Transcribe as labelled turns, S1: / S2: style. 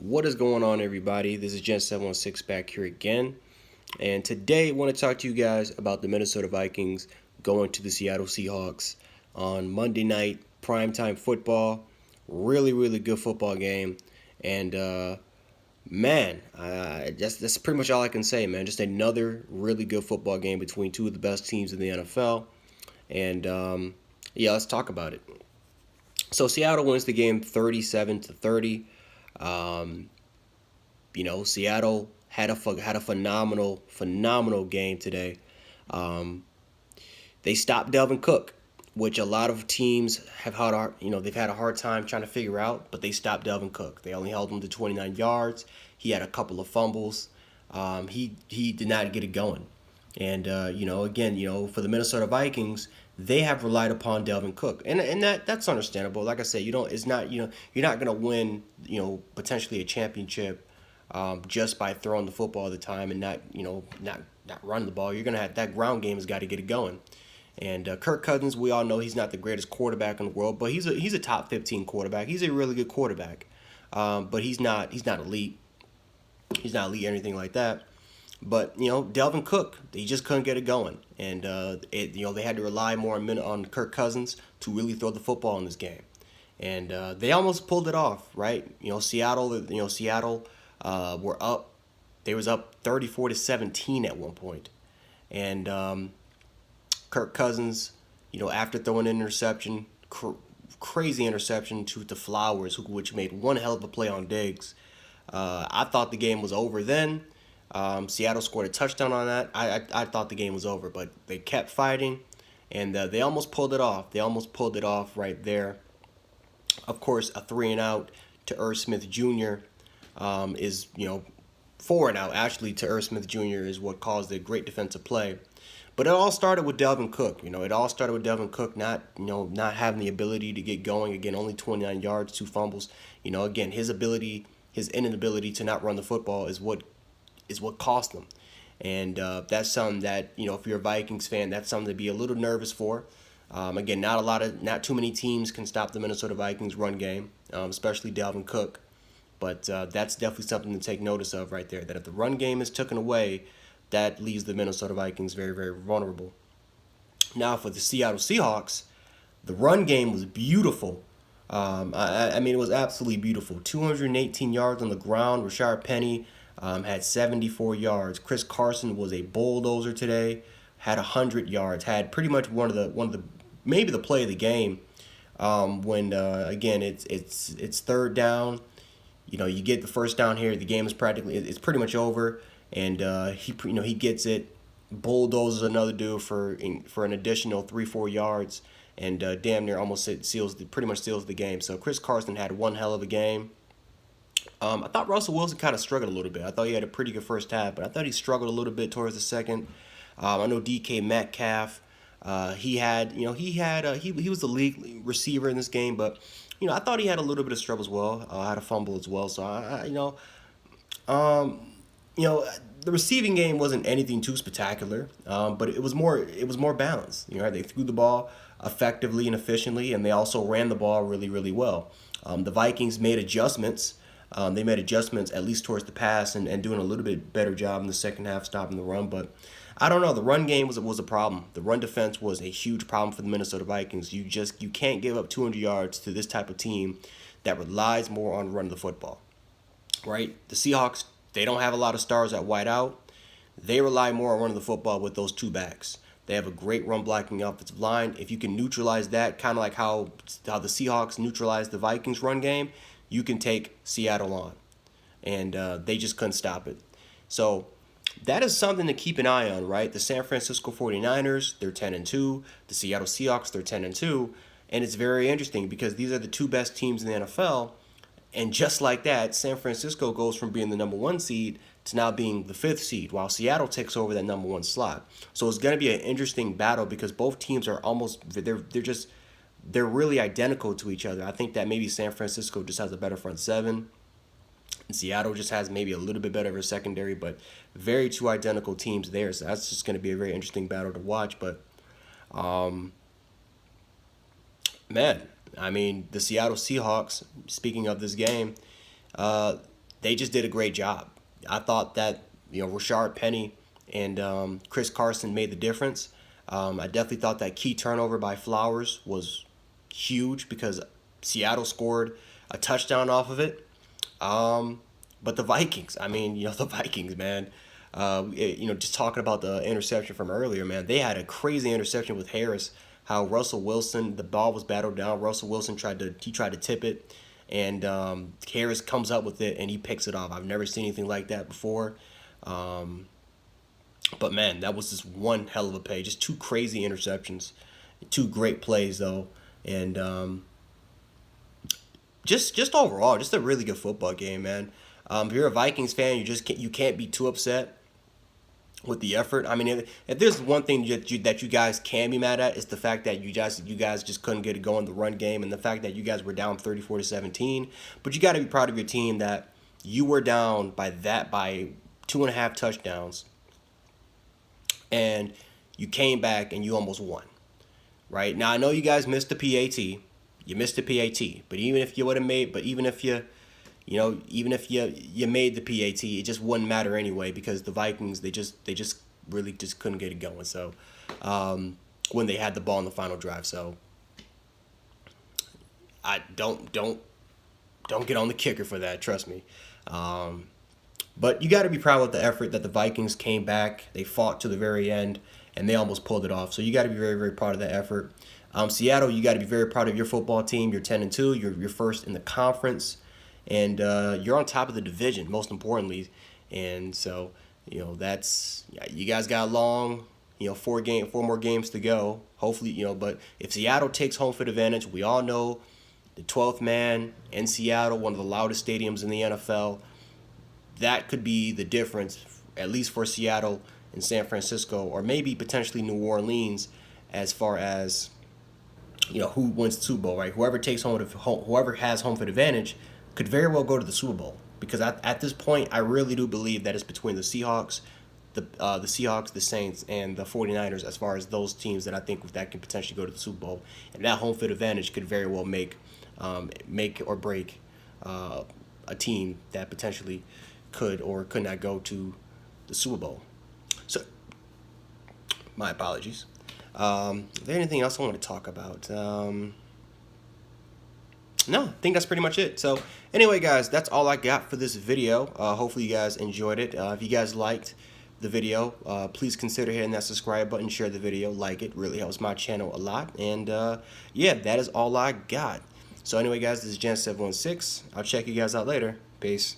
S1: What is going on, everybody? This is Gen716 back here again. And today I want to talk to you guys about the Minnesota Vikings going to the Seattle Seahawks on Monday night, primetime football. Really, really good football game. And, man, that's pretty much all I can say, man. Just another really good football game between two of the best teams in the NFL. And, yeah, let's talk about it. So Seattle wins the game 37-30. Um, Seattle had a phenomenal game today. Um, they stopped Delvin Cook, which a lot of teams have they've had a hard time trying to figure out, but they stopped Delvin Cook. They only held him to 29 yards. He had a couple of fumbles. He did not get it going. And again, for the Minnesota Vikings, they have relied upon Delvin Cook, and that's understandable. Like I said, it's not you're not gonna win potentially a championship just by throwing the football all the time and not running the ball. You're gonna have that ground game has got to get it going. And Kirk Cousins, we all know he's not the greatest quarterback in the world, but he's a top 15 quarterback. He's a really good quarterback, but he's not elite. He's not elite or anything like that. But Delvin Cook, he just couldn't get it going, and they had to rely more on Kirk Cousins to really throw the football in this game, and they almost pulled it off, right? Seattle were up, they was up 34-17 at one point, and Kirk Cousins, after throwing an interception, crazy interception to Flowers, which made one hell of a play on Diggs. I thought the game was over then. Seattle scored a touchdown on that. I thought the game was over, but they kept fighting, and they almost pulled it off. They almost pulled it off right there. Of course, a 3-and-out to Irv Smith Jr. Is 4-and-out actually to Irv Smith Jr. is what caused the great defensive play. But it all started with Delvin Cook. It all started with Delvin Cook not having the ability to get going. Again, only 29 yards, 2 fumbles. Again, his inability to not run the football is what cost them. And that's something that, if you're a Vikings fan, that's something to be a little nervous for. Again, not too many teams can stop the Minnesota Vikings run game, especially Delvin Cook. But that's definitely something to take notice of right there, that if the run game is taken away, that leaves the Minnesota Vikings very, very vulnerable. Now for the Seattle Seahawks, the run game was beautiful. I mean, it was absolutely beautiful. 218 yards on the ground. Rashard Penny had 74 yards. Chris Carson was a bulldozer today. Had 100 yards. Had pretty much one of the maybe the play of the game. When again it's third down. You get the first down here. The game is it's pretty much over. And he gets it. Bulldozes another dude for an additional 3-4 yards. And damn near almost pretty much seals the game. So Chris Carson had one hell of a game. I thought Russell Wilson kind of struggled a little bit. I thought he had a pretty good first half, but I thought he struggled a little bit towards the second. I know DK Metcalf. He was the league receiver in this game, but I thought he had a little bit of struggle as well. Had a fumble as well. So um, the receiving game wasn't anything too spectacular, but it was more balanced. They threw the ball effectively and efficiently, and they also ran the ball really, really well. The Vikings made adjustments. They made adjustments at least towards the pass and doing a little bit better job in the second half stopping the run. But I don't know. The run game was a problem. The run defense was a huge problem for the Minnesota Vikings. You can't give up 200 yards to this type of team that relies more on running the football. Right? The Seahawks, they don't have a lot of stars at wide out. They rely more on running the football with those two backs. They have a great run blocking offensive line. If you can neutralize that, kind of like how the Seahawks neutralized the Vikings run game, you can take Seattle on. And they just couldn't stop it. So that is something to keep an eye on, right? The San Francisco 49ers, they're 10-2. The Seattle Seahawks, they're 10-2. And it's very interesting because these are the two best teams in the NFL. And just like that, San Francisco goes from being the number 1 seed to now being the 5th seed, while Seattle takes over that number 1 slot. So it's going to be an interesting battle because both teams are they're really identical to each other. I think that maybe San Francisco just has a better front seven, and Seattle just has maybe a little bit better of a secondary, but very two identical teams there. So that's just going to be a very interesting battle to watch. But, man, I mean, the Seattle Seahawks, speaking of this game, they just did a great job. I thought that Rashard Penny and Chris Carson made the difference. I definitely thought that key turnover by Flowers was huge because Seattle scored a touchdown off of it. But the Vikings, I mean, the Vikings, man. Just talking about the interception from earlier, man, they had a crazy interception with Harris. How Russell Wilson, the ball was battled down. Russell Wilson tried to tip it, and Harris comes up with it and he picks it off. I've never seen anything like that before. But man, that was just one hell of a play. Just two crazy interceptions, two great plays though, and just overall, just a really good football game, man. If you're a Vikings fan, you can't be too upset with the effort. I mean, if there's one thing that you guys can be mad at, is the fact that you guys just couldn't get it going, the run game, and the fact that you guys were down 34-17. But you got to be proud of your team that you were down by 2.5 touchdowns, and you came back and you almost won. Right now, I know you guys missed the PAT. You missed the PAT, but even if you would have made, even if you made the PAT, it just wouldn't matter anyway because the Vikings they just really just couldn't get it going. So when they had the ball in the final drive, so I don't get on the kicker for that. Trust me. But you got to be proud of the effort that the Vikings came back. They fought to the very end, and they almost pulled it off. So you got to be very, very proud of that effort. Seattle, you got to be very proud of your football team. You're 10-2. You're first in the conference, and you're on top of the division. Most importantly, and so that's you guys got a long 4 more games to go. Hopefully, but if Seattle takes home field advantage, we all know the 12th man in Seattle, one of the loudest stadiums in the NFL. That could be the difference, at least for Seattle and San Francisco, or maybe potentially New Orleans, as far as who wins the Super Bowl, right? Whoever has home field advantage could very well go to the Super Bowl, because at this point, I really do believe that it's between the Seahawks, the Saints, and the 49ers as far as those teams that I think that can potentially go to the Super Bowl, and that home field advantage could very well make or break a team that potentially could or could not go to the Super Bowl. So, my apologies. Is there anything else I want to talk about? No, I think that's pretty much it. So, anyway, guys, that's all I got for this video. Hopefully, you guys enjoyed it. If you guys liked the video, please consider hitting that subscribe button, share the video, like it. Really helps my channel a lot. And, yeah, that is all I got. So, anyway, guys, this is Gen716. I'll check you guys out later. Peace.